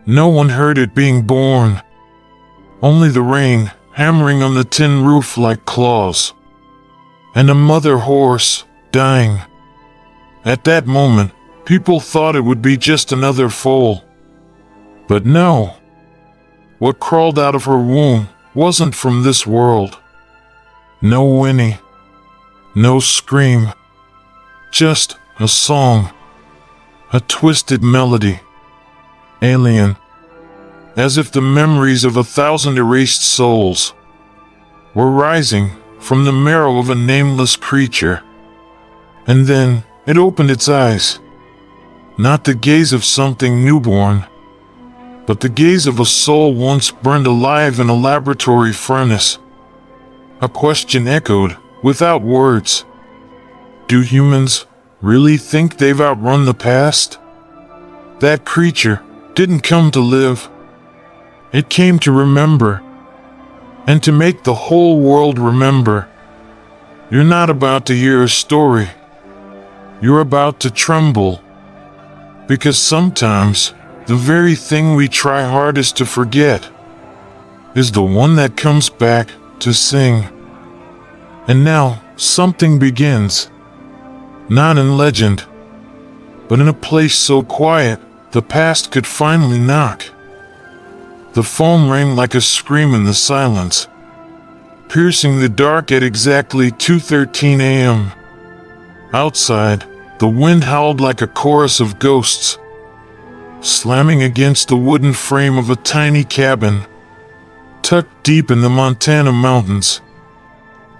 No one heard it being born. Only the rain hammering on the tin roof like claws. And a mother horse dying. At that moment, people thought it would be just another foal. But no. What crawled out of her womb wasn't from this world. No whinny. No scream. Just a song. A twisted melody. Alien. As if the memories of 1,000 erased souls were rising from the marrow of a nameless creature. And then it opened its eyes. Not the gaze of something newborn, but the gaze of a soul once burned alive in a laboratory furnace. A question echoed without words. Do humans really think they've outrun the past? That creature didn't come to live. It came to remember. And to make the whole world remember. You're not about to hear a story. You're about to tremble. Because sometimes, the very thing we try hardest to forget is the one that comes back to sing. And now, something begins. Not in legend, but in a place so quiet, the past could finally knock. The phone rang like a scream in the silence, piercing the dark at exactly 2:13 a.m. Outside, the wind howled like a chorus of ghosts, slamming against the wooden frame of a tiny cabin, tucked deep in the Montana mountains.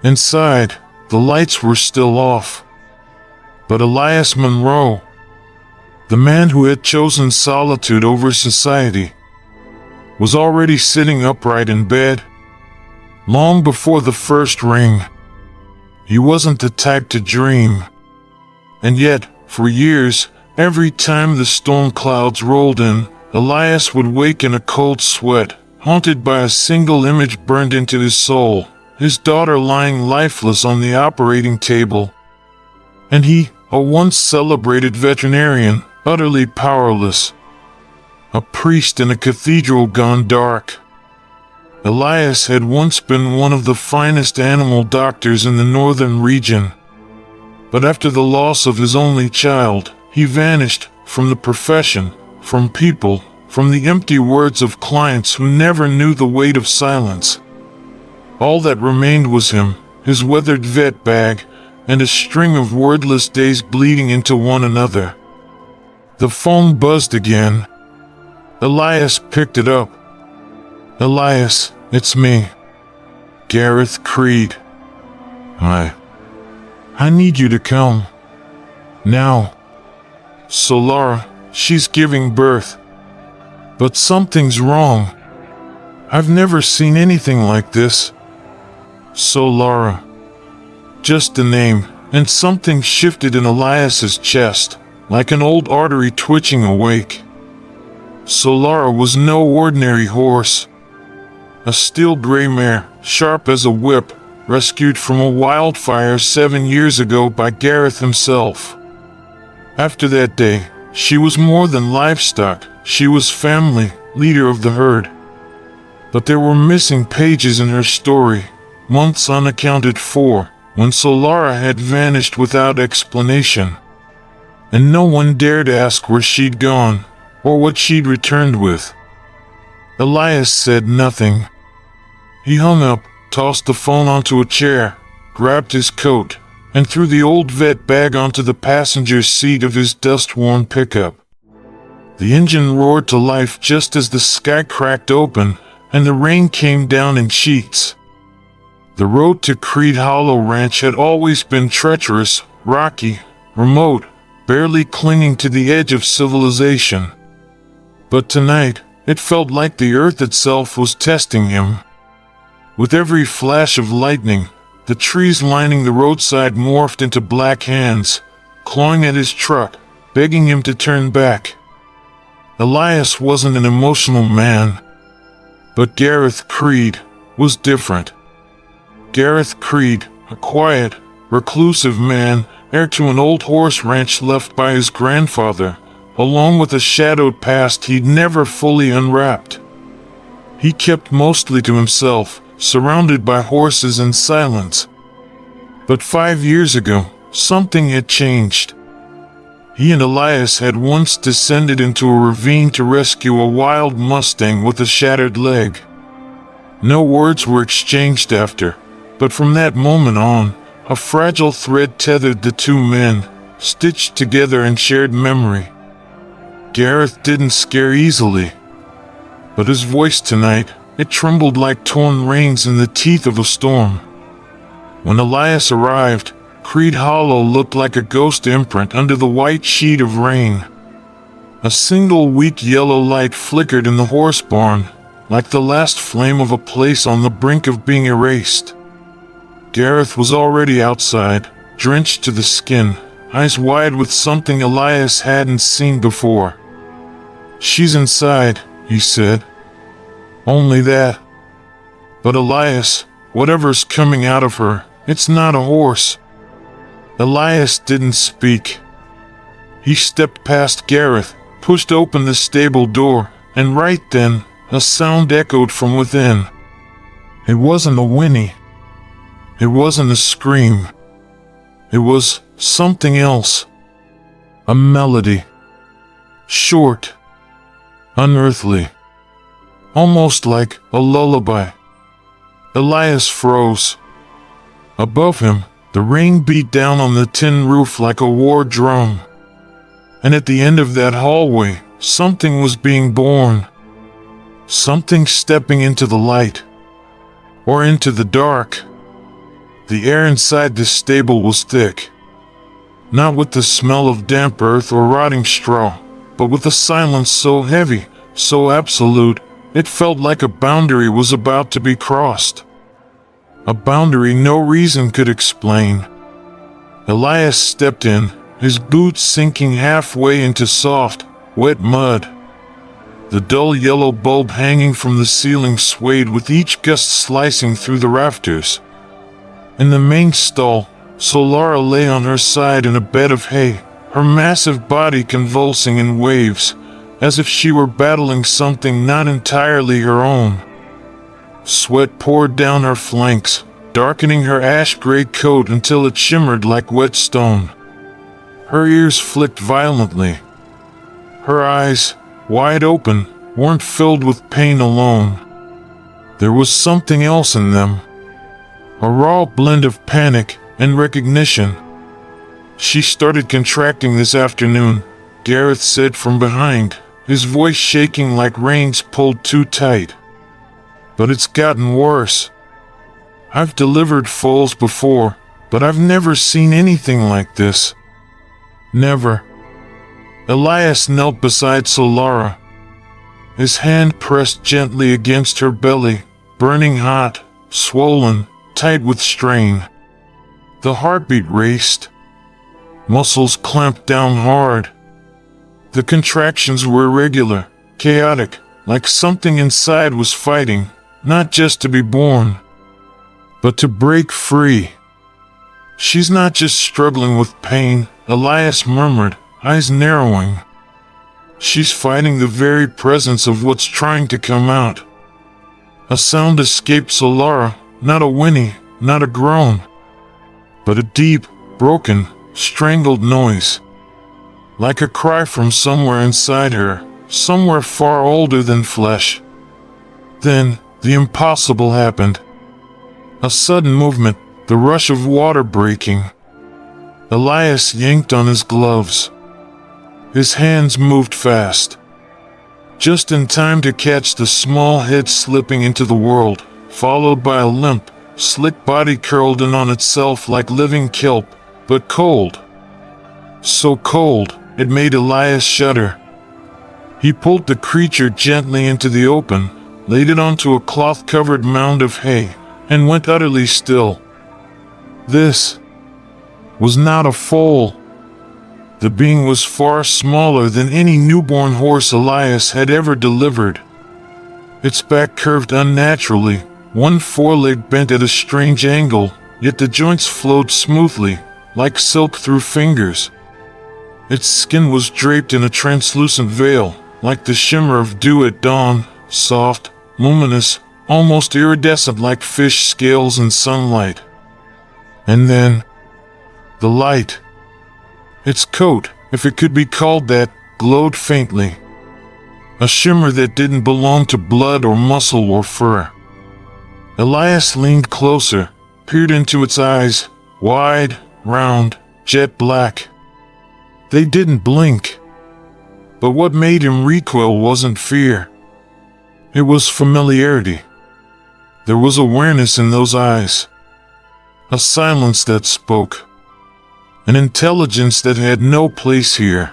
Inside, the lights were still off. But Elias Monroe, the man who had chosen solitude over society, was already sitting upright in bed. Long before the first ring, he wasn't the type to dream. And yet, for years, every time the storm clouds rolled in, Elias would wake in a cold sweat, haunted by a single image burned into his soul, his daughter lying lifeless on the operating table. And he, a once celebrated veterinarian, utterly powerless. A priest in a cathedral gone dark. Elias had once been one of the finest animal doctors in the northern region. But after the loss of his only child, he vanished from the profession, from people, from the empty words of clients who never knew the weight of silence. All that remained was him, his weathered vet bag, and a string of wordless days bleeding into one another. The phone buzzed again. Elias picked it up. Elias, it's me. Gareth Creed. I need you to come. Now. Solara, she's giving birth. But something's wrong. I've never seen anything like this. Solara. Just the name, and something shifted in Elias's chest, like an old artery twitching awake. Solara was no ordinary horse. A steel gray mare, sharp as a whip, rescued from a wildfire 7 years ago by Gareth himself. After that day, she was more than livestock, she was family, leader of the herd. But there were missing pages in her story, months unaccounted for, when Solara had vanished without explanation. And no one dared ask where she'd gone, or what she'd returned with. Elias said nothing. He hung up, tossed the phone onto a chair, grabbed his coat, and threw the old vet bag onto the passenger's seat of his dust-worn pickup. The engine roared to life just as the sky cracked open, and the rain came down in sheets. The road to Creed Hollow Ranch had always been treacherous, rocky, remote, barely clinging to the edge of civilization. But tonight, it felt like the earth itself was testing him. With every flash of lightning, the trees lining the roadside morphed into black hands, clawing at his truck, begging him to turn back. Elias wasn't an emotional man, but Gareth Creed was different. Gareth Creed, a quiet, reclusive man, heir to an old horse ranch left by his grandfather, along with a shadowed past he'd never fully unwrapped. He kept mostly to himself, surrounded by horses and silence. But 5 years ago, something had changed. He and Elias had once descended into a ravine to rescue a wild Mustang with a shattered leg. No words were exchanged after, but from that moment on, a fragile thread tethered the two men, stitched together in shared memory. Gareth didn't scare easily, but his voice tonight, it trembled like torn reins in the teeth of a storm. When Elias arrived, Creed Hollow looked like a ghost imprint under the white sheet of rain. A single weak yellow light flickered in the horse barn, like the last flame of a place on the brink of being erased. Gareth was already outside, drenched to the skin, eyes wide with something Elias hadn't seen before. "She's inside," he said. "Only that. But Elias, whatever's coming out of her, it's not a horse." Elias didn't speak. He stepped past Gareth, pushed open the stable door, and right then, a sound echoed from within. It wasn't a whinny. It wasn't a scream. It was something else. A melody. Short. Unearthly. Almost like a lullaby. Elias froze. Above him, the rain beat down on the tin roof like a war drum. And at the end of that hallway, something was being born. Something stepping into the light. Or into the dark. The air inside this stable was thick. Not with the smell of damp earth or rotting straw, but with a silence so heavy, so absolute, it felt like a boundary was about to be crossed. A boundary no reason could explain. Elias stepped in, his boots sinking halfway into soft, wet mud. The dull yellow bulb hanging from the ceiling swayed with each gust slicing through the rafters. In the main stall, Solara lay on her side in a bed of hay, her massive body convulsing in waves, as if she were battling something not entirely her own. Sweat poured down her flanks, darkening her ash-gray coat until it shimmered like wet stone. Her ears flicked violently. Her eyes, wide open, weren't filled with pain alone. There was something else in them. A raw blend of panic and recognition. "She started contracting this afternoon," Gareth said from behind, his voice shaking like reins pulled too tight. "But it's gotten worse. I've delivered foals before, but I've never seen anything like this. Never." Elias knelt beside Solara. His hand pressed gently against her belly, burning hot, swollen, tight with strain. The heartbeat raced. Muscles clamped down hard. The contractions were irregular, chaotic, like something inside was fighting, not just to be born, but to break free. "She's not just struggling with pain," Elias murmured, eyes narrowing. "She's fighting the very presence of what's trying to come out." A sound escaped Solara, not a whinny, not a groan, but a deep, broken, strangled noise. Like a cry from somewhere inside her, somewhere far older than flesh. Then, the impossible happened. A sudden movement, the rush of water breaking. Elias yanked on his gloves. His hands moved fast. Just in time to catch the small head slipping into the world, followed by a limp, slick body curled in on itself like living kelp, but cold. So cold, it made Elias shudder. He pulled the creature gently into the open, laid it onto a cloth-covered mound of hay, and went utterly still. This was not a foal. The being was far smaller than any newborn horse Elias had ever delivered. Its back curved unnaturally, one foreleg bent at a strange angle, yet the joints flowed smoothly, like silk through fingers. Its skin was draped in a translucent veil, like the shimmer of dew at dawn, soft, luminous, almost iridescent like fish scales in sunlight. And then, the light. Its coat, if it could be called that, glowed faintly. A shimmer that didn't belong to blood or muscle or fur. Elias leaned closer, peered into its eyes, wide, round, jet black. They didn't blink. But what made him recoil wasn't fear. It was familiarity. There was awareness in those eyes. A silence that spoke. An intelligence that had no place here.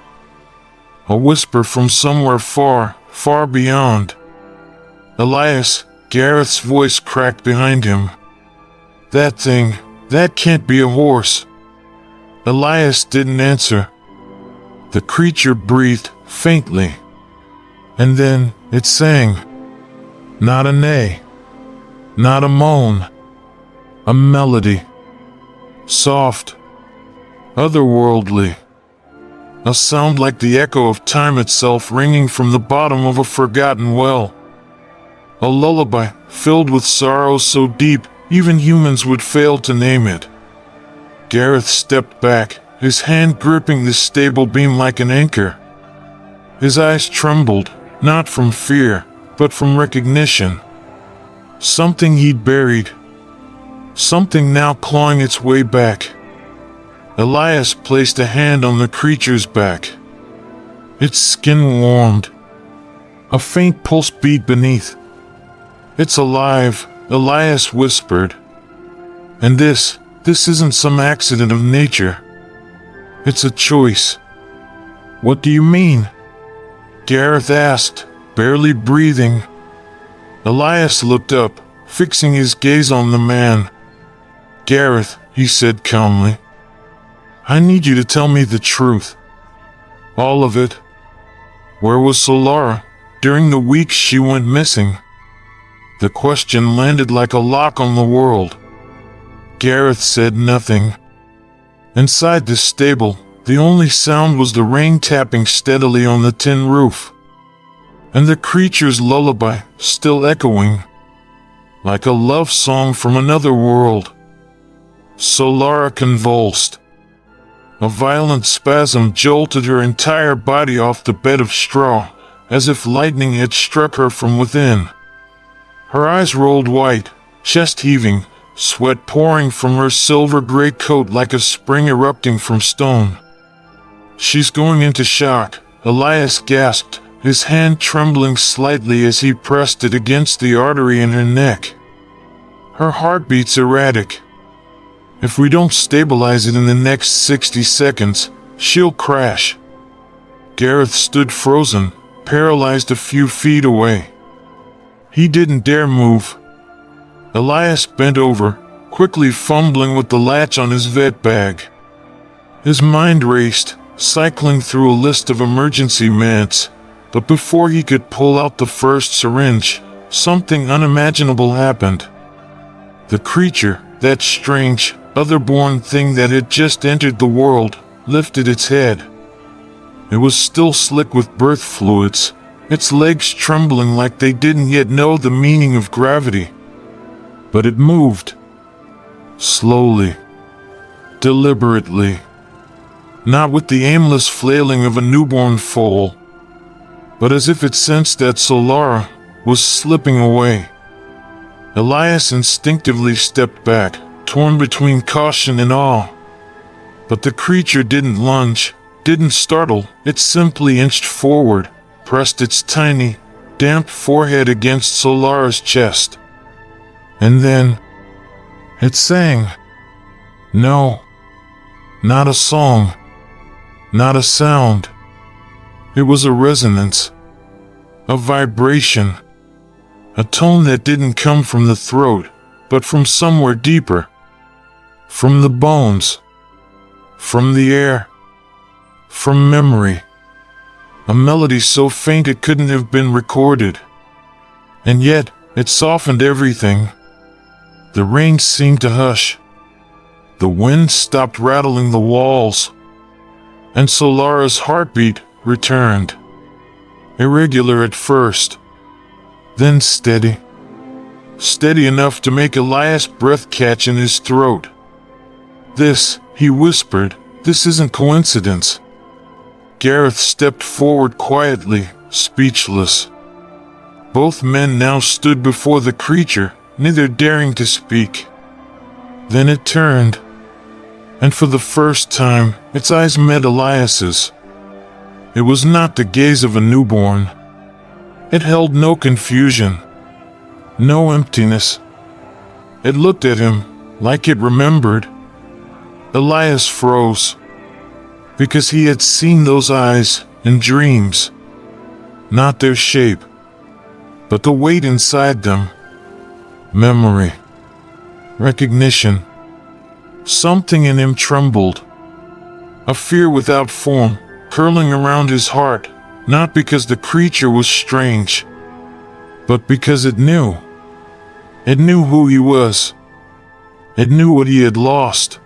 A whisper from somewhere far, far beyond. Elias, Gareth's voice cracked behind him. That thing, that can't be a horse. Elias didn't answer. The creature breathed faintly. And then it sang. Not a neigh. Not a moan. A melody. Soft. Otherworldly. A sound like the echo of time itself ringing from the bottom of a forgotten well. A lullaby filled with sorrow so deep even humans would fail to name it. Gareth stepped back, his hand gripping the stable beam like an anchor. His eyes trembled, not from fear, but from recognition. Something he'd buried. Something now clawing its way back. Elias placed a hand on the creature's back. Its skin warmed. A faint pulse beat beneath. It's alive, Elias whispered. And this isn't some accident of nature. It's a choice. What do you mean? Gareth asked, barely breathing. Elias looked up, fixing his gaze on the man. Gareth, he said calmly. I need you to tell me the truth. All of it. Where was Solara during the weeks she went missing? The question landed like a lock on the world. Gareth said nothing. Inside the stable, the only sound was the rain tapping steadily on the tin roof. And the creature's lullaby still echoing. Like a love song from another world. Solara convulsed. A violent spasm jolted her entire body off the bed of straw, as if lightning had struck her from within. Her eyes rolled white, chest heaving, sweat pouring from her silver-gray coat like a spring erupting from stone. She's going into shock, Elias gasped, his hand trembling slightly as he pressed it against the artery in her neck. Her heartbeat's erratic. If we don't stabilize it in the next 60 seconds, she'll crash. Gareth stood frozen, paralyzed a few feet away. He didn't dare move. Elias bent over, quickly fumbling with the latch on his vet bag. His mind raced, cycling through a list of emergency meds, but before he could pull out the first syringe, something unimaginable happened. The creature, that strange, other-born thing that had just entered the world, lifted its head. It was still slick with birth fluids, its legs trembling like they didn't yet know the meaning of gravity. But it moved. Slowly. Deliberately. Not with the aimless flailing of a newborn foal, but as if it sensed that Solara was slipping away. Elias instinctively stepped back, torn between caution and awe. But the creature didn't lunge, didn't startle, it simply inched forward, pressed its tiny, damp forehead against Solara's chest. And then, it sang. No, not a song, not a sound. It was a resonance, a vibration, a tone that didn't come from the throat, but from somewhere deeper. From the bones, from the air, from memory. A melody so faint it couldn't have been recorded. And yet, it softened everything. The rain seemed to hush. The wind stopped rattling the walls. and Solara's heartbeat returned. Irregular at first, then steady. Steady enough to make Elias' breath catch in his throat. "This," he whispered, "this isn't coincidence." Gareth stepped forward quietly, speechless. Both men now stood before the creature, neither daring to speak. Then it turned, and for the first time, its eyes met Elias's. It was not the gaze of a newborn. It held no confusion, no emptiness. It looked at him like it remembered. Elias froze, because he had seen those eyes in dreams. Not their shape, but the weight inside them. Memory. Recognition. Something in him trembled. A fear without form, curling around his heart, not because the creature was strange, but because it knew. It knew who he was. It knew what he had lost.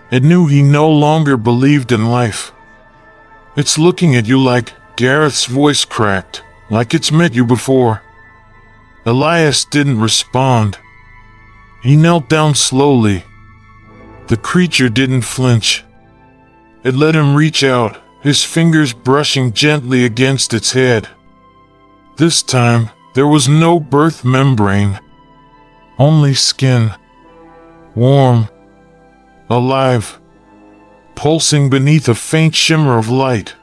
It knew he no longer believed in life. "It's looking at you like," Gareth's voice cracked, "like it's met you before." Elias didn't respond. He knelt down slowly. The creature didn't flinch. It let him reach out, his fingers brushing gently against its head. This time, there was no birth membrane. Only skin. Warm. Alive. Pulsing beneath a faint shimmer of light.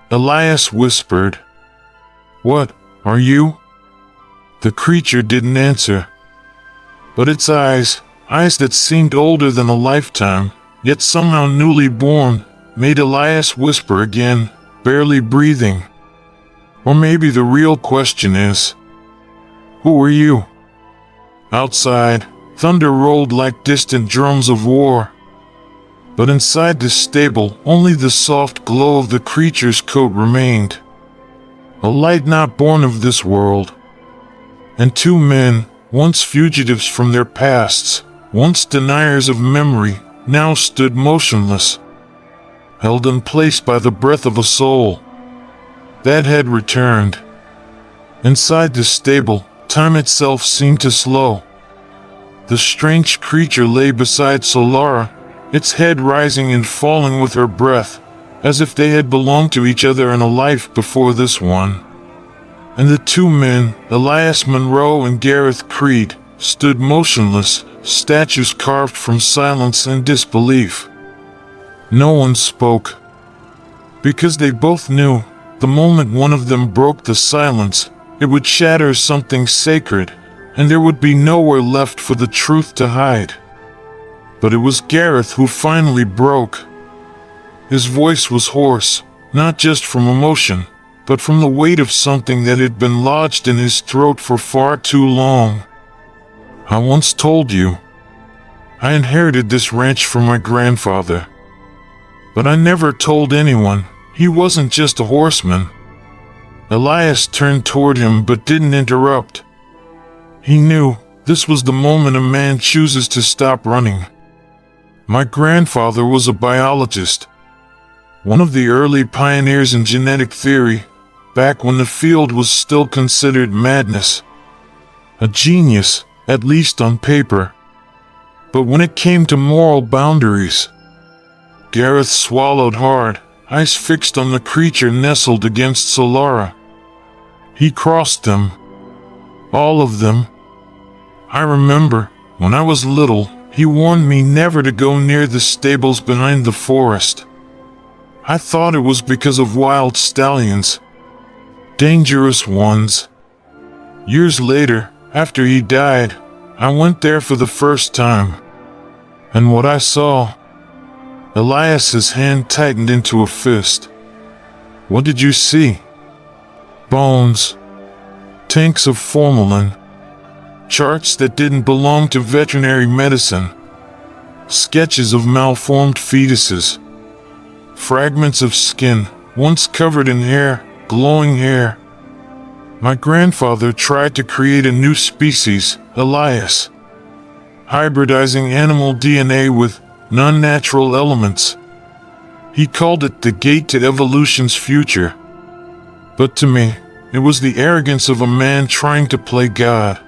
Elias whispered, "What are you?" The creature didn't answer. But its eyes that seemed older than a lifetime, yet somehow newly born, made Elias whisper again, barely breathing. Or maybe the real question is, who are you? Outside, thunder rolled like distant drums of war. But inside the stable, only the soft glow of the creature's coat remained. A light not born of this world. And two men, once fugitives from their pasts, once deniers of memory, now stood motionless, held in place by the breath of a soul that had returned. Inside the stable, time itself seemed to slow. The strange creature lay beside Solara, its head rising and falling with her breath, as if they had belonged to each other in a life before this one. And the two men, Elias Monroe and Gareth Creed, stood motionless, statues carved from silence and disbelief. No one spoke, because they both knew, the moment one of them broke the silence, it would shatter something sacred, and there would be nowhere left for the truth to hide. But it was Gareth who finally broke. His voice was hoarse, not just from emotion, but from the weight of something that had been lodged in his throat for far too long. "I once told you. I inherited this ranch from my grandfather. But I never told anyone. He wasn't just a horseman." Elias turned toward him but didn't interrupt. He knew this was the moment a man chooses to stop running. "My grandfather was a biologist. One of the early pioneers in genetic theory, back when the field was still considered madness. A genius, at least on paper. But when it came to moral boundaries..." Gareth swallowed hard, eyes fixed on the creature nestled against Solara. He crossed them. All of them. "I remember, when I was little, he warned me never to go near the stables behind the forest. I thought it was because of wild stallions. Dangerous ones. Years later, after he died, I went there for the first time. And what I saw..." Elias's hand tightened into a fist. "What did you see?" "Bones. Tanks of formalin. Charts that didn't belong to veterinary medicine. Sketches of malformed fetuses. Fragments of skin, once covered in hair, glowing hair. My grandfather tried to create a new species, Elias. Hybridizing animal DNA with non-natural elements. He called it the gate to evolution's future. But to me, it was the arrogance of a man trying to play God.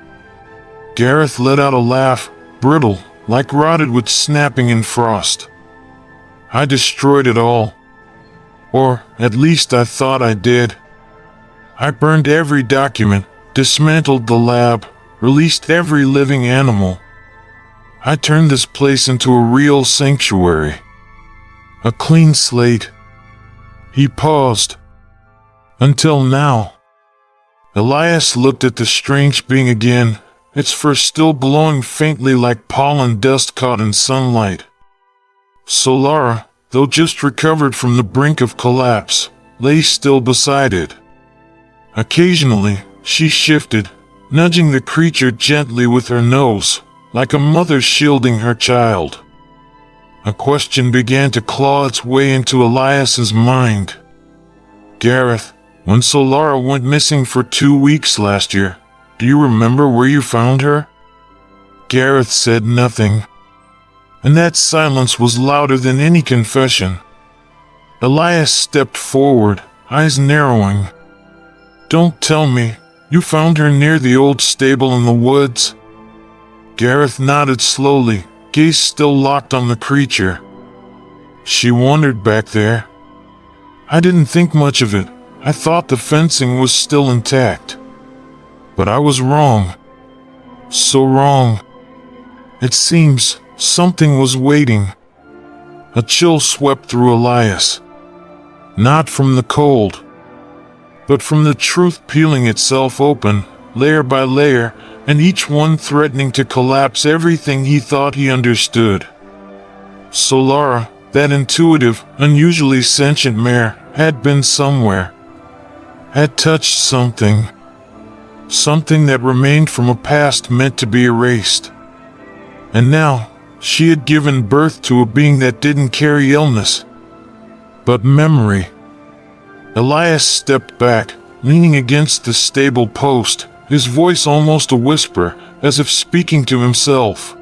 Gareth let out a laugh, brittle, like rotted wood snapping in frost. I destroyed it all. Or, at least I thought I did. I burned every document, dismantled the lab, released every living animal. I turned this place into a real sanctuary. A clean slate. He paused. Until now. Elias looked at the strange being again, its fur still glowing faintly like pollen dust caught in sunlight. Solara, though just recovered from the brink of collapse, lay still beside it. Occasionally, she shifted, nudging the creature gently with her nose, like a mother shielding her child. A question began to claw its way into Elias's mind. Gareth, when Solara went missing for 2 weeks last year, do you remember where you found her? Gareth said nothing, and that silence was louder than any confession. Elias stepped forward, eyes narrowing. Don't tell me, you found her near the old stable in the woods? Gareth nodded slowly, gaze still locked on the creature. She wandered back there. I didn't think much of it. I thought the fencing was still intact. But I was wrong. So wrong. It seems something was waiting. A chill swept through Elias. Not from the cold, but from the truth peeling itself open, layer by layer, and each one threatening to collapse everything he thought he understood. Solara, that intuitive, unusually sentient mare, had been somewhere. Had touched something. Something that remained from a past meant to be erased. And now, she had given birth to a being that didn't carry illness, but memory. Elias stepped back, leaning against the stable post, his voice almost a whisper, as if speaking to himself.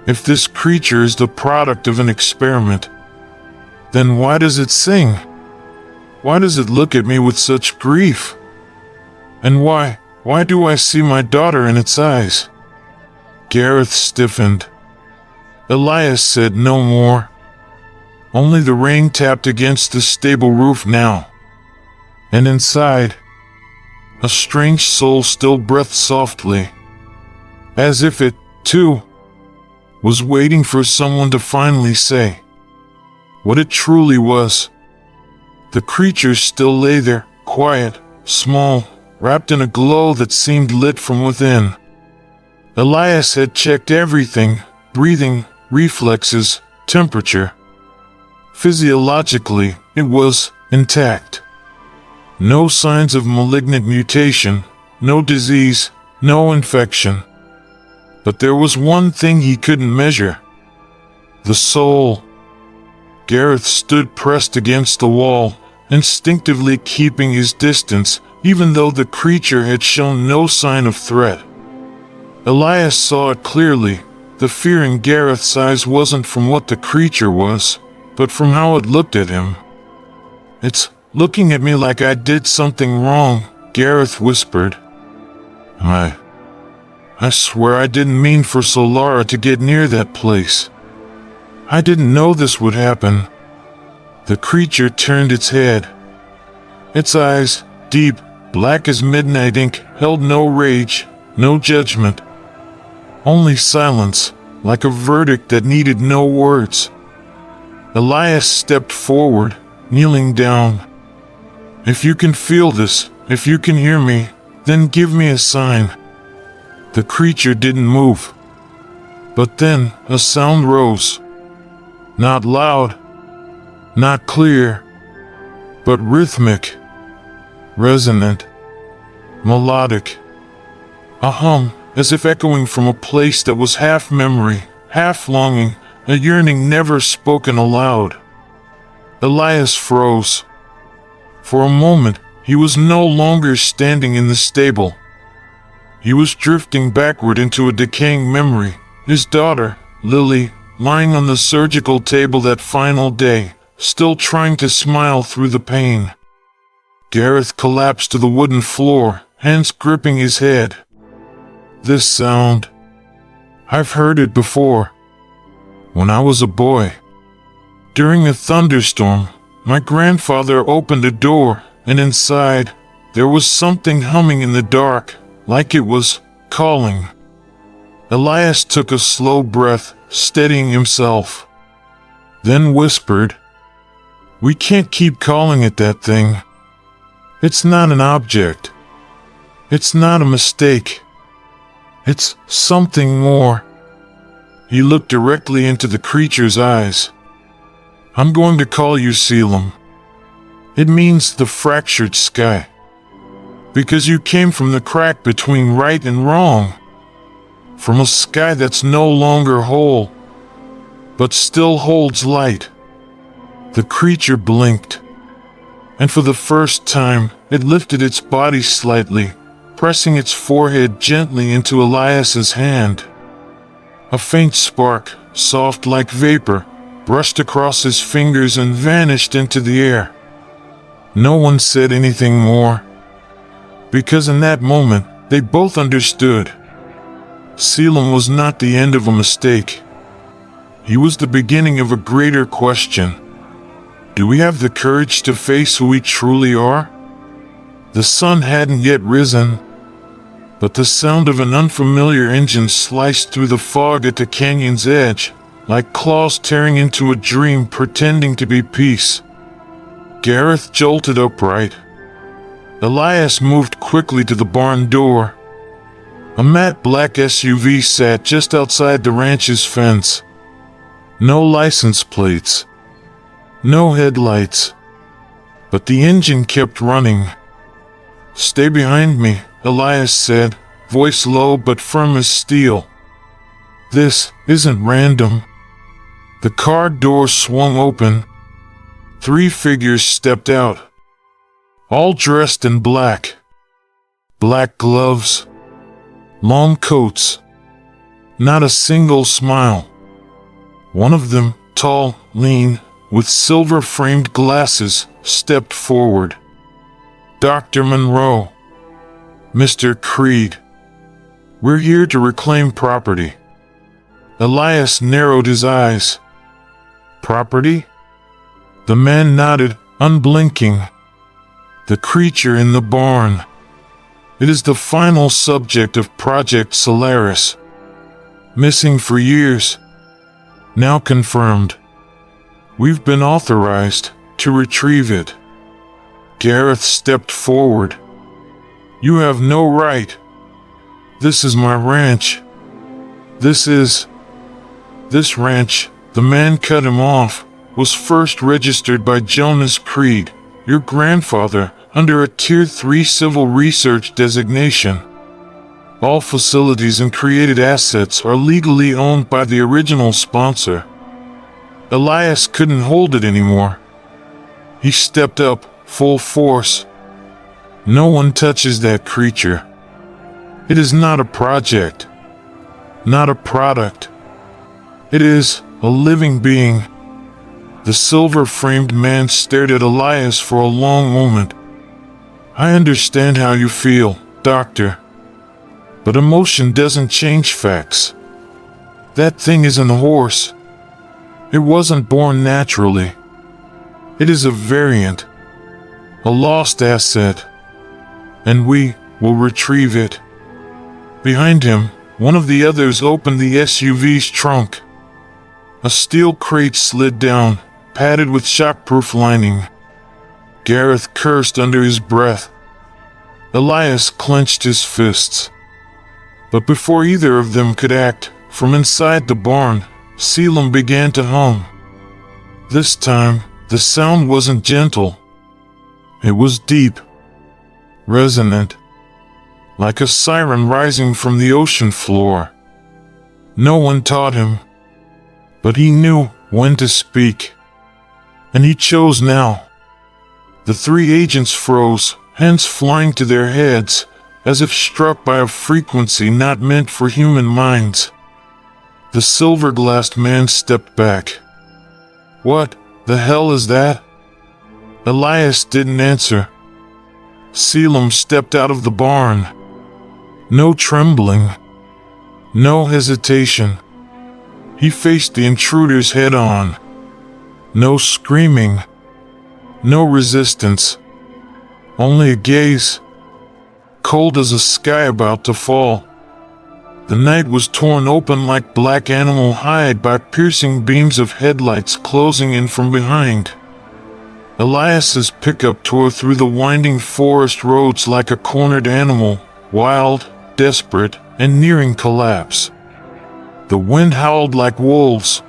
If this creature is the product of an experiment, then why does it sing? Why does it look at me with such grief? And why do I see my daughter in its eyes? Gareth stiffened. Elias said no more. Only the rain tapped against the stable roof now. And inside, a strange soul still breathed softly, as if it, too, was waiting for someone to finally say what it truly was. The creature still lay there, quiet, small, wrapped in a glow that seemed lit from within. Elias had checked everything, breathing, reflexes, temperature. Physiologically, it was intact. No signs of malignant mutation, no disease, no infection. But there was one thing he couldn't measure. The soul. Gareth stood pressed against the wall, instinctively keeping his distance, even though the creature had shown no sign of threat. Elias saw it clearly. The fear in Gareth's eyes wasn't from what the creature was, but from how it looked at him. It's looking at me like I did something wrong, Gareth whispered. I swear I didn't mean for Solara to get near that place. I didn't know this would happen. The creature turned its head. Its eyes, deep, black as midnight ink, held no rage, no judgment. Only silence, like a verdict that needed no words. Elias stepped forward, kneeling down. If you can feel this, if you can hear me, then give me a sign. The creature didn't move. But then a sound rose. Not loud, not clear, but rhythmic, resonant, melodic. A hum, as if echoing from a place that was half memory, half longing, a yearning never spoken aloud. Elias froze. For a moment, he was no longer standing in the stable. He was drifting backward into a decaying memory, his daughter, Lily, lying on the surgical table that final day, still trying to smile through the pain. Gareth collapsed to the wooden floor, hands gripping his head. This sound. I've heard it before. When I was a boy. During a thunderstorm, my grandfather opened a door, and inside, there was something humming in the dark, like it was calling. Elias took a slow breath, steadying himself. Then whispered, "We can't keep calling it that thing. It's not an object. It's not a mistake. It's something more." He looked directly into the creature's eyes. "I'm going to call you Caleum. It means the fractured sky. Because you came from the crack between right and wrong. From a sky that's no longer whole, but still holds light." The creature blinked, and for the first time, it lifted its body slightly, pressing its forehead gently into Elias's hand. A faint spark, soft like vapor, brushed across his fingers and vanished into the air. No one said anything more, because in that moment, they both understood. Caleum was not the end of a mistake. He was the beginning of a greater question. Do we have the courage to face who we truly are? The sun hadn't yet risen, but the sound of an unfamiliar engine sliced through the fog at the canyon's edge, like claws tearing into a dream pretending to be peace. Gareth jolted upright. Elias moved quickly to the barn door. A matte black SUV sat just outside the ranch's fence. No license plates. No headlights. But the engine kept running. "Stay behind me," Elias said, voice low but firm as steel. "This isn't random." The car door swung open. 3 figures stepped out, all dressed in black. Black gloves. Long coats. Not a single smile. One of them, tall, lean, with silver-framed glasses, stepped forward. "Dr. Monroe. Mr. Creed. We're here to reclaim property." Elias narrowed his eyes. "Property?" The man nodded, unblinking. "The creature in the barn. It is the final subject of Project Solaris. Missing for years. Now confirmed. We've been authorized to retrieve it." Gareth stepped forward. "You have no right. This is my ranch. This ranch," the man cut him off, "was first registered by Jonas Creed, your grandfather, under a Tier 3 civil research designation. All facilities and created assets are legally owned by the original sponsor." Elias couldn't hold it anymore. He stepped up, full force. "No one touches that creature. It is not a project. Not a product. It is a living being." The silver-framed man stared at Elias for a long moment. "I understand how you feel, Doctor. But emotion doesn't change facts. That thing isn't a horse. It wasn't born naturally. It is a variant. A lost asset. And we will retrieve it." Behind him, one of the others opened the SUV's trunk. A steel crate slid down, padded with shockproof lining. Gareth cursed under his breath. Elias clenched his fists. But before either of them could act, from inside the barn, Caleum began to hum. This time, the sound wasn't gentle. It was deep, resonant, like a siren rising from the ocean floor. No one taught him, but he knew when to speak. And he chose now. The 3 agents froze, hands flying to their heads, as if struck by a frequency not meant for human minds. The silver-glassed man stepped back. What The hell is that?" Elias didn't answer. Caleum stepped out of the barn. No trembling. No hesitation. He faced the intruders head on. No screaming. No resistance. Only a gaze. Cold as a sky about to fall. The night was torn open like black animal hide by piercing beams of headlights closing in from behind. Elias's pickup tore through the winding forest roads like a cornered animal, wild, desperate, and nearing collapse. The wind howled like wolves.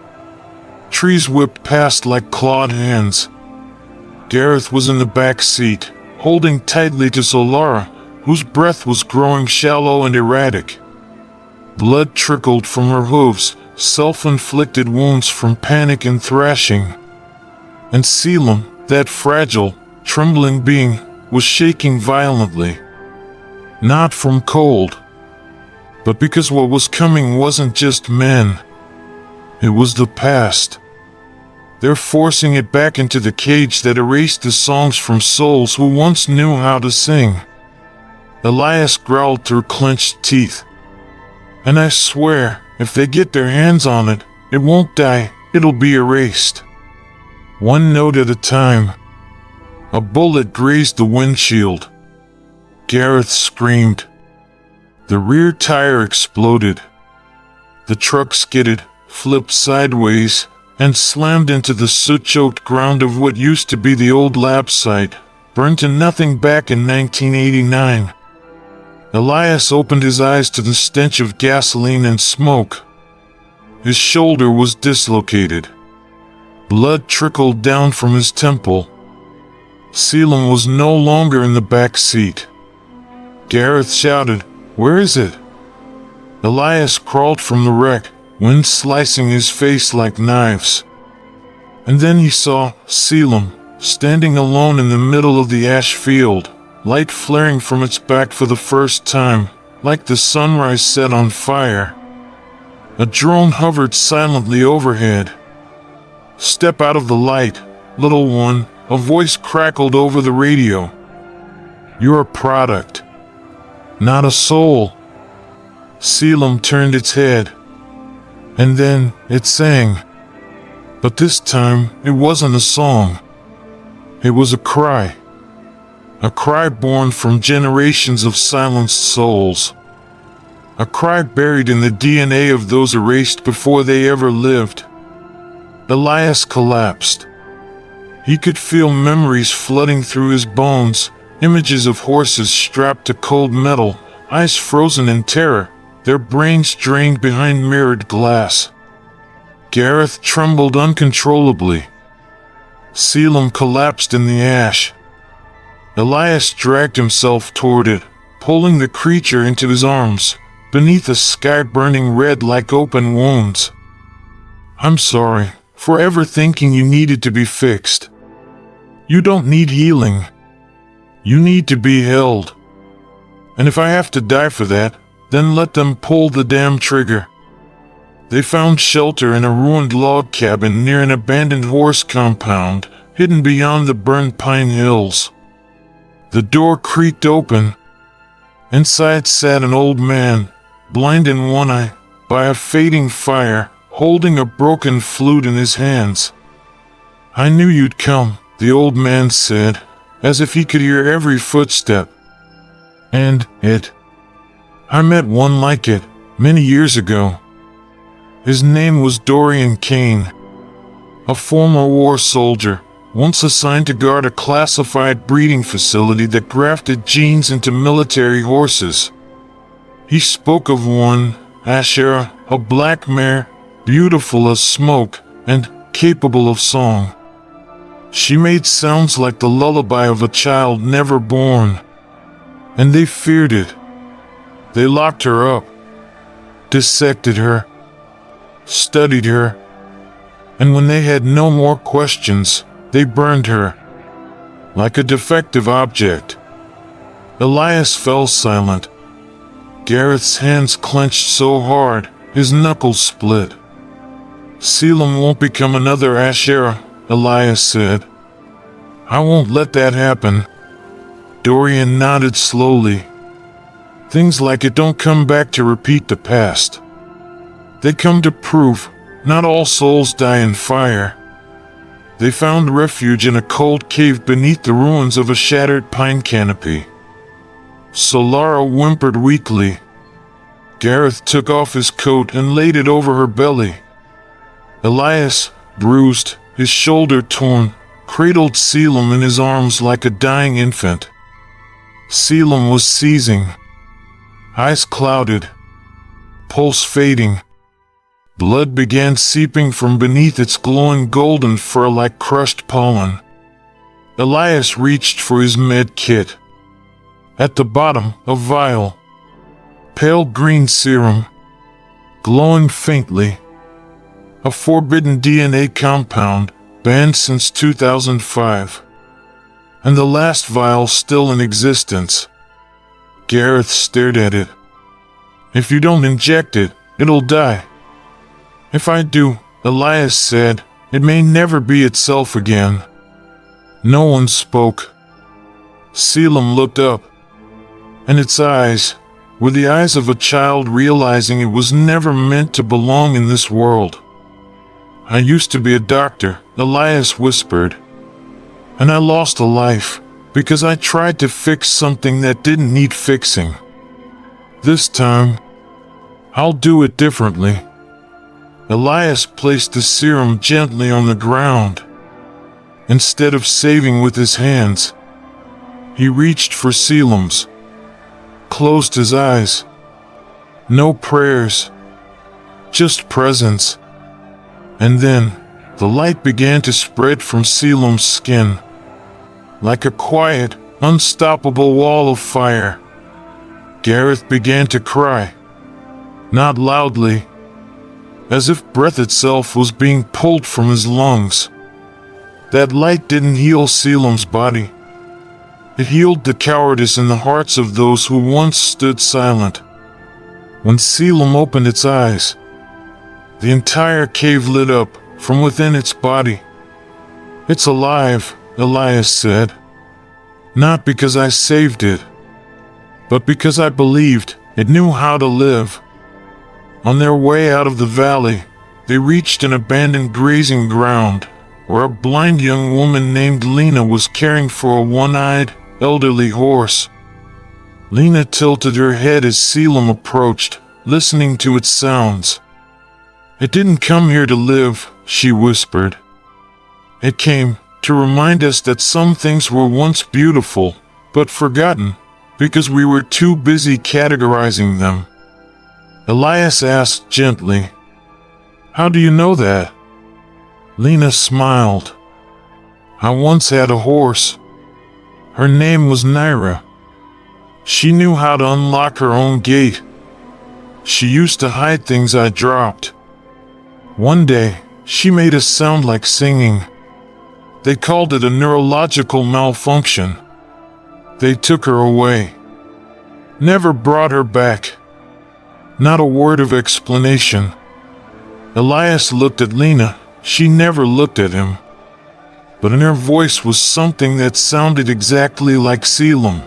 Trees whipped past like clawed hands. Gareth was in the back seat, holding tightly to Solara, whose breath was growing shallow and erratic. Blood trickled from her hooves, self-inflicted wounds from panic and thrashing. And Caleum, that fragile, trembling being, was shaking violently. Not from cold, but because what was coming wasn't just men. It was the past. They're forcing it back into the cage that erased the songs from souls who once knew how to sing. Elias growled through clenched teeth. "And I swear, if they get their hands on it, it won't die, it'll be erased." One note at a time. A bullet grazed the windshield. Gareth screamed. The rear tire exploded. The truck skidded, flipped sideways, and slammed into the soot-choked ground of what used to be the old lab site, burned to nothing back in 1989. Elias opened his eyes to the stench of gasoline and smoke. His shoulder was dislocated. Blood trickled down from his temple. Caleum was no longer in the back seat. Gareth shouted, "Where is it?" Elias crawled from the wreck, wind slicing his face like knives. And then he saw Caleum, standing alone in the middle of the ash field, light flaring from its back for the first time, like the sunrise set on fire. A drone hovered silently overhead. "Step out of the light, little one," a voice crackled over the radio. "You're a product, not a soul." Caleum turned its head. And then it sang. But this time, it wasn't a song. It was a cry. A cry born from generations of silenced souls. A cry buried in the DNA of those erased before they ever lived. Elias collapsed. He could feel memories flooding through his bones, images of horses strapped to cold metal, eyes frozen in terror, their brains drained behind mirrored glass. Gareth trembled uncontrollably. Caleum collapsed in the ash. Elias dragged himself toward it, pulling the creature into his arms, beneath a sky burning red like open wounds. "I'm sorry for ever thinking you needed to be fixed. You don't need healing. You need to be held. And if I have to die for that, then let them pull the damn trigger." They found shelter in a ruined log cabin near an abandoned horse compound, hidden beyond the burned pine hills. The door creaked open. Inside sat an old man, blind in one eye, by a fading fire, holding a broken flute in his hands. "I knew you'd come," the old man said, as if he could hear every footstep. "And I met one like it, many years ago. His name was Dorian Kane, a former war soldier, once assigned to guard a classified breeding facility that grafted genes into military horses. He spoke of one, Ashera, a black mare, beautiful as smoke, and capable of song. She made sounds like the lullaby of a child never born. And they feared it. They locked her up, dissected her, studied her, and when they had no more questions, they burned her, like a defective object." Elias fell silent. Gareth's hands clenched so hard, his knuckles split. "Caleum won't become another Ashera," Elias said. I won't let that happen. Dorian nodded slowly. Things like it don't come back to repeat the past. They come to prove not all souls die in fire. They found refuge in a cold cave beneath the ruins of a shattered pine canopy. Solara whimpered weakly. Gareth took off his coat and laid it over her belly. Elias, bruised, his shoulder torn, cradled Caleum in his arms like a dying infant. Caleum was seizing. Eyes clouded. Pulse fading. Blood began seeping from beneath its glowing golden fur like crushed pollen. Elias reached for his med kit. At the bottom, a vial. Pale green serum. Glowing faintly. A forbidden DNA compound, banned since 2005. And the last vial still in existence. Gareth stared at it. If you don't inject it, it'll die. If I do, Elias said, it may never be itself again. No one spoke. Caleum looked up, and its eyes were the eyes of a child realizing it was never meant to belong in this world. I used to be a doctor, Elias whispered, and I lost a life because I tried to fix something that didn't need fixing. This time, I'll do it differently. Elias placed the serum gently on the ground. Instead of saving with his hands, he reached for Caleum's, closed his eyes. No prayers, just presence. And then, the light began to spread from Caleum's skin, like a quiet, unstoppable wall of fire. Gareth began to cry, not loudly, as if breath itself was being pulled from his lungs. That light didn't heal Caleum's body. It healed the cowardice in the hearts of those who once stood silent. When Caleum opened its eyes, the entire cave lit up from within its body. It's alive, Elias said. Not because I saved it, but because I believed it knew how to live. On their way out of the valley, they reached an abandoned grazing ground where a blind young woman named Lena was caring for a one-eyed, elderly horse. Lena tilted her head as Caleum approached, listening to its sounds. It didn't come here to live, she whispered. It came to remind us that some things were once beautiful, but forgotten, because we were too busy categorizing them. Elias asked gently, How do you know that? Lena smiled. I once had a horse. Her name was Naira. She knew how to unlock her own gate. She used to hide things I dropped. One day, she made a sound like singing. They called it a neurological malfunction. They took her away. Never brought her back. Not a word of explanation. Elias looked at Lena. She never looked at him. But in her voice was something that sounded exactly like Caleum.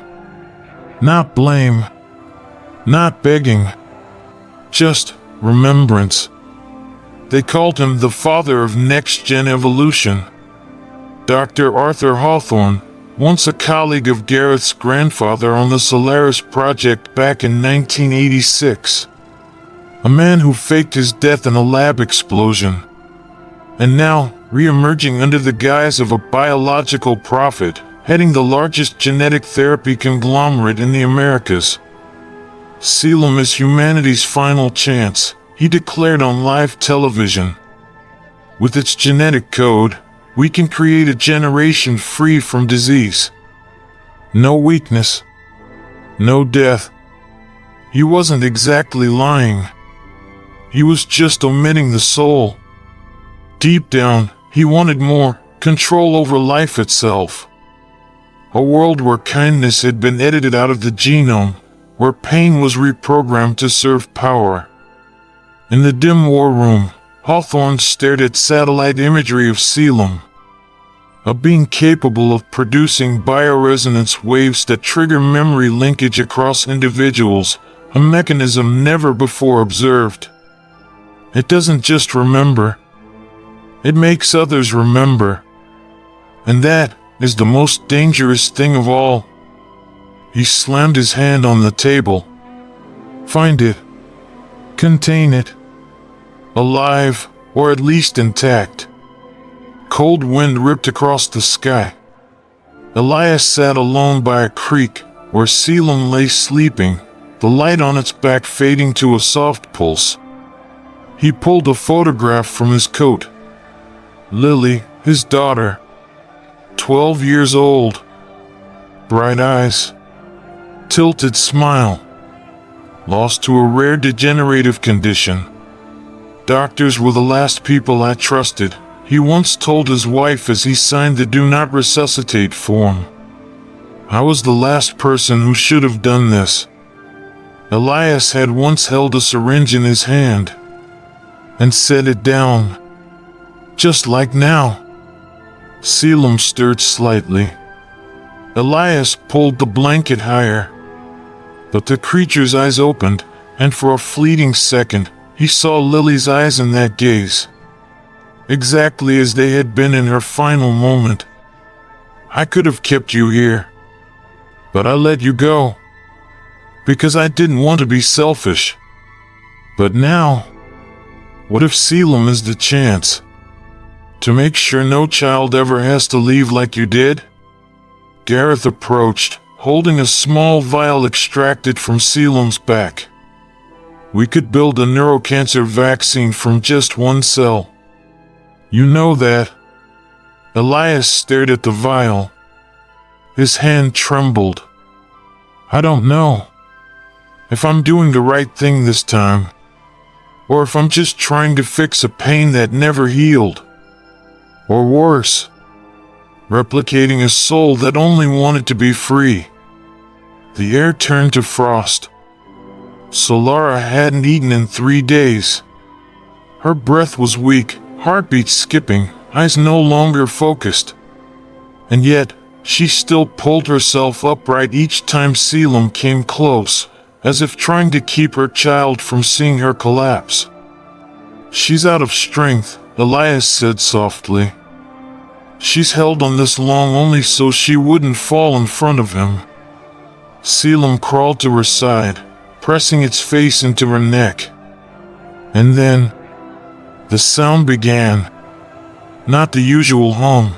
Not blame. Not begging. Just remembrance. They called him the father of next-gen evolution. Dr. Arthur Hawthorne, once a colleague of Gareth's grandfather on the Solara project back in 1986. A man who faked his death in a lab explosion. And now, re-emerging under the guise of a biological prophet, heading the largest genetic therapy conglomerate in the Americas. Caleum is humanity's final chance, he declared on live television. With its genetic code, we can create a generation free from disease. No weakness. No death. He wasn't exactly lying. He was just omitting the soul. Deep down, he wanted more control over life itself. A world where kindness had been edited out of the genome, where pain was reprogrammed to serve power. In the dim war room, Hawthorne stared at satellite imagery of Caleum, A being capable of producing bioresonance waves that trigger memory linkage across individuals, a mechanism never before observed. It doesn't just remember, it makes others remember. And that is the most dangerous thing of all. He slammed his hand on the table. Find it. Contain it. Alive, or at least intact. Cold wind ripped across the sky. Elias sat alone by a creek, where Caleum lay sleeping, the light on its back fading to a soft pulse. He pulled a photograph from his coat. Lily, his daughter, 12 years old. Bright eyes. Tilted smile. Lost to a rare degenerative condition. Doctors were the last people I trusted, he once told his wife as he signed the Do Not Resuscitate form. I was the last person who should have done this. Elias had once held a syringe in his hand and set it down. Just like now. Caleum stirred slightly. Elias pulled the blanket higher. But the creature's eyes opened, and for a fleeting second, he saw Lily's eyes in that gaze. Exactly as they had been in her final moment. I could have kept you here. But I let you go. Because I didn't want to be selfish. But now, what if Caleum is the chance? To make sure no child ever has to leave like you did? Gareth approached, holding a small vial extracted from Caleum's back. We could build a neurocancer vaccine from just one cell. You know that. Elias stared at the vial. His hand trembled. I don't know if I'm doing the right thing this time, or if I'm just trying to fix a pain that never healed. Or worse, replicating a soul that only wanted to be free. The air turned to frost. Solara hadn't eaten in 3 days. Her breath was weak, heartbeat skipping, eyes no longer focused. And yet, she still pulled herself upright each time Caleum came close, as if trying to keep her child from seeing her collapse. She's out of strength, Elias said softly. She's held on this long only so she wouldn't fall in front of him. Caleum crawled to her side, pressing its face into her neck. And then, the sound began. Not the usual hum.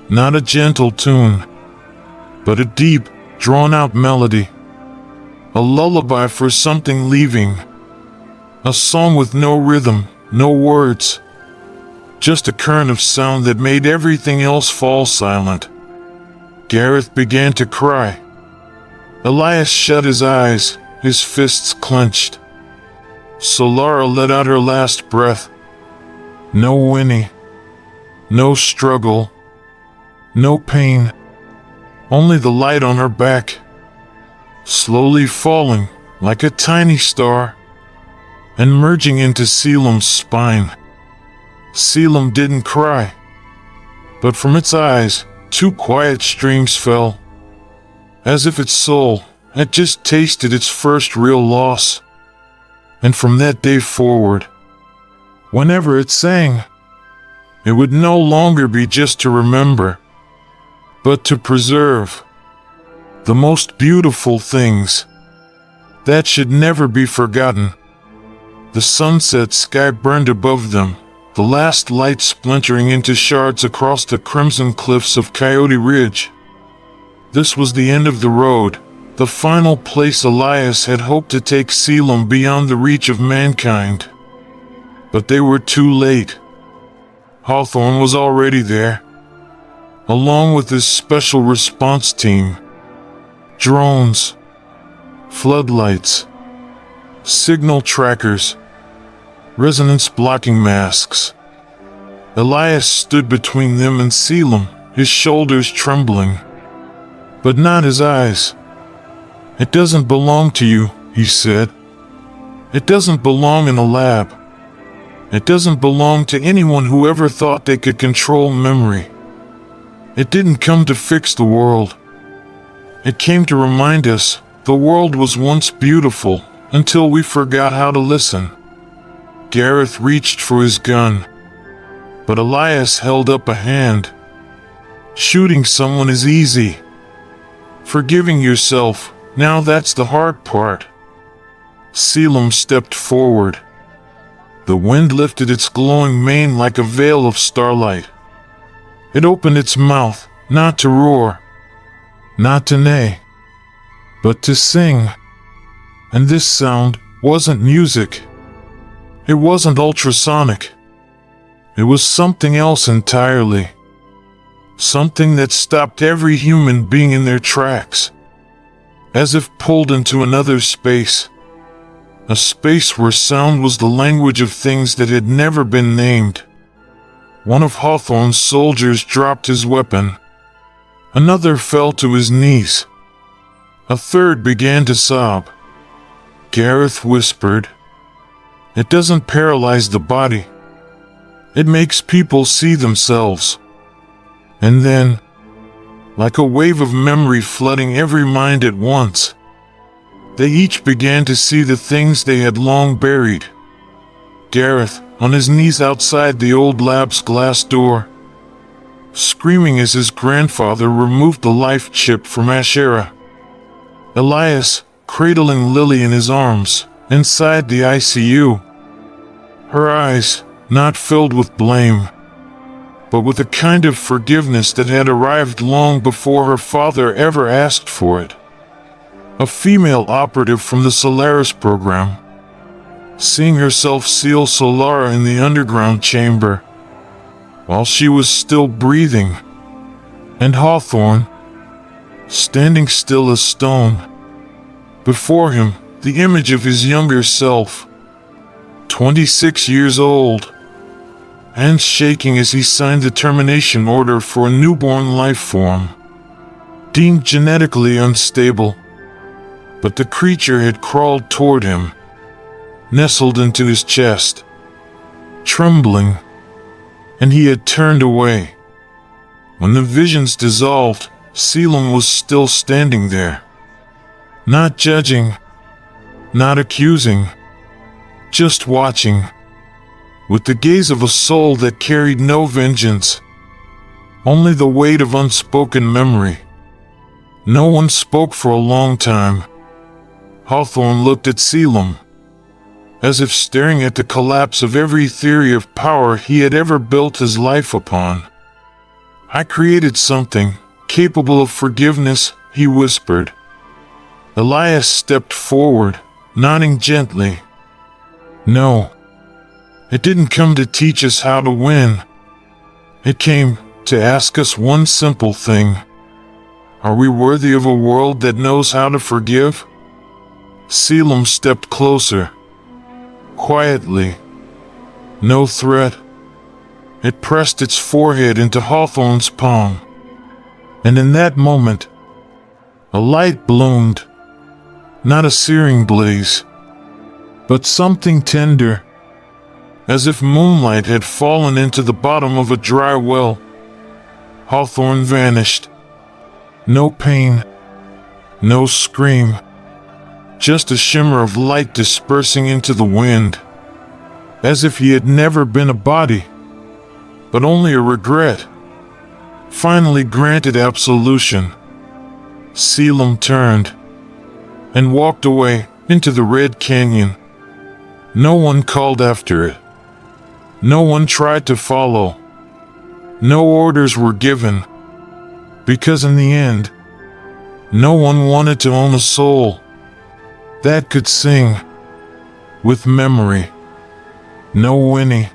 Not a gentle tune. But a deep, drawn-out melody. A lullaby for something leaving. A song with no rhythm, no words. Just a current of sound that made everything else fall silent. Gareth began to cry. Elias shut his eyes, his fists clenched. Solara let out her last breath. No whinny. No struggle. No pain. Only the light on her back. Slowly falling, like a tiny star, and merging into Caleum's spine. Caleum didn't cry, but from its eyes, 2 quiet streams fell, as if its soul had just tasted its first real loss. And from that day forward, whenever it sang, it would no longer be just to remember, but to preserve the most beautiful things that should never be forgotten. The sunset sky burned above them, the last light splintering into shards across the crimson cliffs of Coyote Ridge. This was the end of the road, the final place Elias had hoped to take Caleum beyond the reach of mankind. But they were too late. Hawthorne was already there, along with his special response team. Drones, floodlights, signal trackers, resonance blocking masks. Elias stood between them and Caleum, his shoulders trembling. But not his eyes. It doesn't belong to you, he said. It doesn't belong in a lab. It doesn't belong to anyone who ever thought they could control memory. It didn't come to fix the world. It came to remind us the world was once beautiful until we forgot how to listen. Gareth reached for his gun, but Elias held up a hand. Shooting someone is easy. Forgiving yourself, now that's the hard part. Caleum stepped forward. The wind lifted its glowing mane like a veil of starlight. It opened its mouth, not to roar, not to neigh, but to sing. And this sound wasn't music. It wasn't ultrasonic. It was something else entirely. Something that stopped every human being in their tracks, as if pulled into another space. A space where sound was the language of things that had never been named. One of Hawthorne's soldiers dropped his weapon. Another fell to his knees. A third began to sob. Gareth whispered, "It doesn't paralyze the body. It makes people see themselves." And then, like a wave of memory flooding every mind at once, they each began to see the things they had long buried. Gareth, on his knees outside the old lab's glass door, screaming as his grandfather removed the life chip from Asherah. Elias, cradling Lily in his arms, inside the ICU. Her eyes, not filled with blame, but with a kind of forgiveness that had arrived long before her father ever asked for it. A female operative from the Solaris program, seeing herself seal Solara in the underground chamber, while she was still breathing. And Hawthorne, standing still as stone. Before him, the image of his younger self, 26 years old, hands shaking as he signed the termination order for a newborn life form, deemed genetically unstable. But the creature had crawled toward him, nestled into his chest, trembling, and he had turned away. When the visions dissolved, Caleum was still standing there, not judging, not accusing, just watching, with the gaze of a soul that carried no vengeance, only the weight of unspoken memory. No one spoke for a long time. Hawthorne looked at Caleum, as if staring at the collapse of every theory of power he had ever built his life upon. "I created something capable of forgiveness," he whispered. Elias stepped forward, nodding gently. "No, it didn't come to teach us how to win. It came to ask us one simple thing. Are we worthy of a world that knows how to forgive?" Caleum stepped closer, quietly. No threat. It pressed its forehead into Hawthorne's palm. And in that moment, a light bloomed. Not a searing blaze, but something tender, as if moonlight had fallen into the bottom of a dry well. Hawthorne vanished. No pain, no scream, just a shimmer of light dispersing into the wind, as if he had never been a body, but only a regret, finally granted absolution. Caleum turned and walked away into the Red Canyon. No one called after it. No one tried to follow. No orders were given, because in the end, no one wanted to own a soul that could sing with memory. No whinny,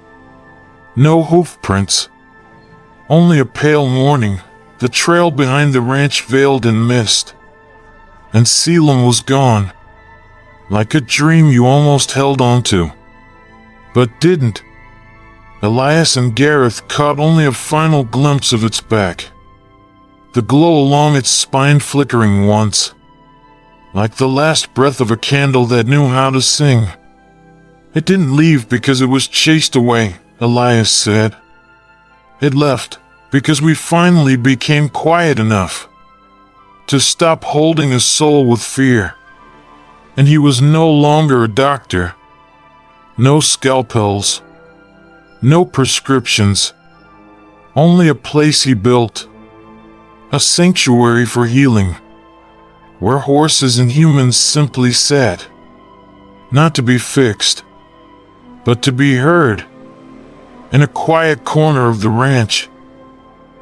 no hoof prints, only a pale morning, the trail behind the ranch veiled in mist. And Caleum was gone, like a dream you almost held onto, but didn't. Elias and Gareth caught only a final glimpse of its back, the glow along its spine flickering once, like the last breath of a candle that knew how to sing. "It didn't leave because it was chased away," Elias said. "It left because we finally became quiet enough to stop holding his soul with fear. And he was no longer a doctor. No scalpels. No prescriptions. Only a place he built. A sanctuary for healing, where horses and humans simply sat. Not to be fixed, but to be heard. In a quiet corner of the ranch,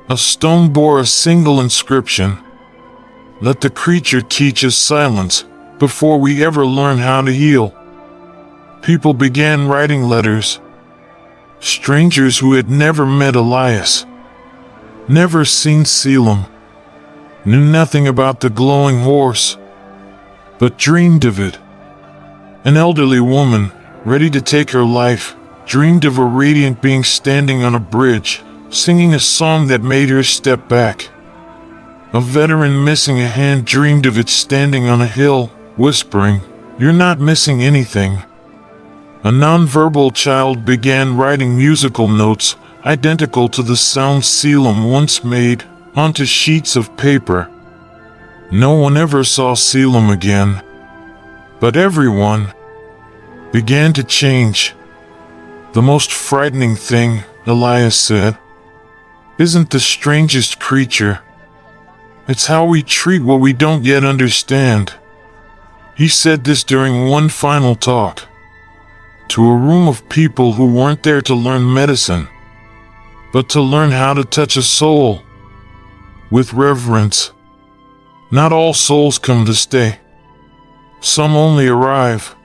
a stone bore a single inscription: "Let the creature teach us silence before we ever learn how to heal." People began writing letters. Strangers who had never met Elias, never seen Caleum, knew nothing about the glowing horse, but dreamed of it. An elderly woman, ready to take her life, dreamed of a radiant being standing on a bridge, singing a song that made her step back. A veteran missing a hand dreamed of it standing on a hill, whispering, "You're not missing anything." A nonverbal child began writing musical notes identical to the sounds Caleum once made onto sheets of paper. No one ever saw Caleum again, but everyone began to change. "The most frightening thing," Elias said, "isn't the strangest creature. It's how we treat what we don't yet understand." He said this during one final talk to a room of people who weren't there to learn medicine, but to learn how to touch a soul with reverence. Not all souls come to stay. Some only arrive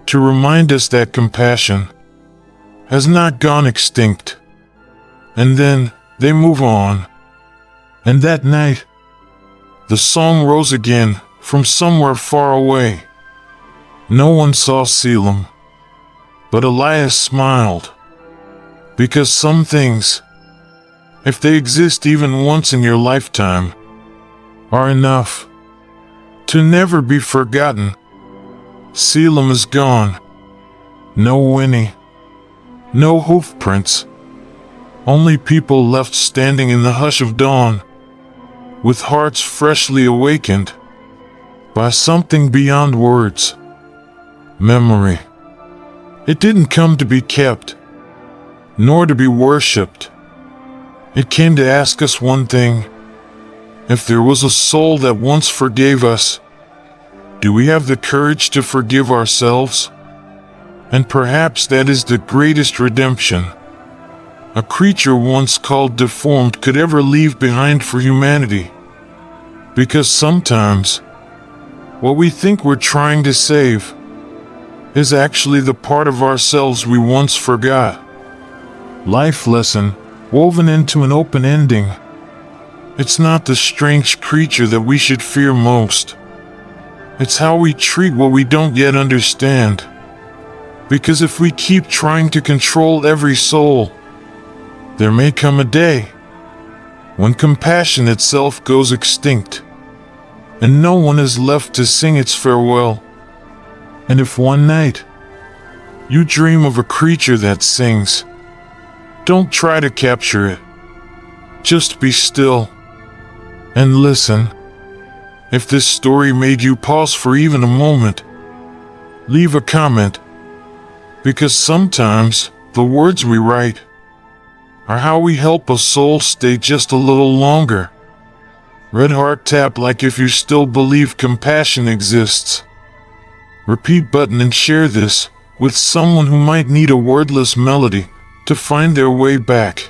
to remind us that compassion has not gone extinct. And then they move on. And that night, the song rose again from somewhere far away. No one saw Caleum, but Elias smiled. Because some things, if they exist even once in your lifetime, are enough to never be forgotten. Caleum is gone. No whinny. No hoof prints. Only people left standing in the hush of dawn, with hearts freshly awakened by something beyond words. Memory. It didn't come to be kept, nor to be worshipped. It came to ask us one thing: if there was a soul that once forgave us, do we have the courage to forgive ourselves? And perhaps that is the greatest redemption a creature once called deformed could ever leave behind for humanity. Because sometimes, what we think we're trying to save is actually the part of ourselves we once forgot. Life lesson, woven into an open ending. It's not the strange creature that we should fear most. It's how we treat what we don't yet understand. Because if we keep trying to control every soul, there may come a day when compassion itself goes extinct, and no one is left to sing its farewell. And if one night you dream of a creature that sings, don't try to capture it. Just be still and listen. If this story made you pause for even a moment, leave a comment, because sometimes the words we write are how we help a soul stay just a little longer. Red heart tap like if you still believe compassion exists. Repeat button and share this with someone who might need a wordless melody to find their way back.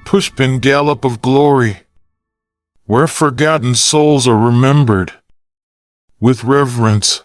Pushpin Gallop of Glory, where forgotten souls are remembered with reverence.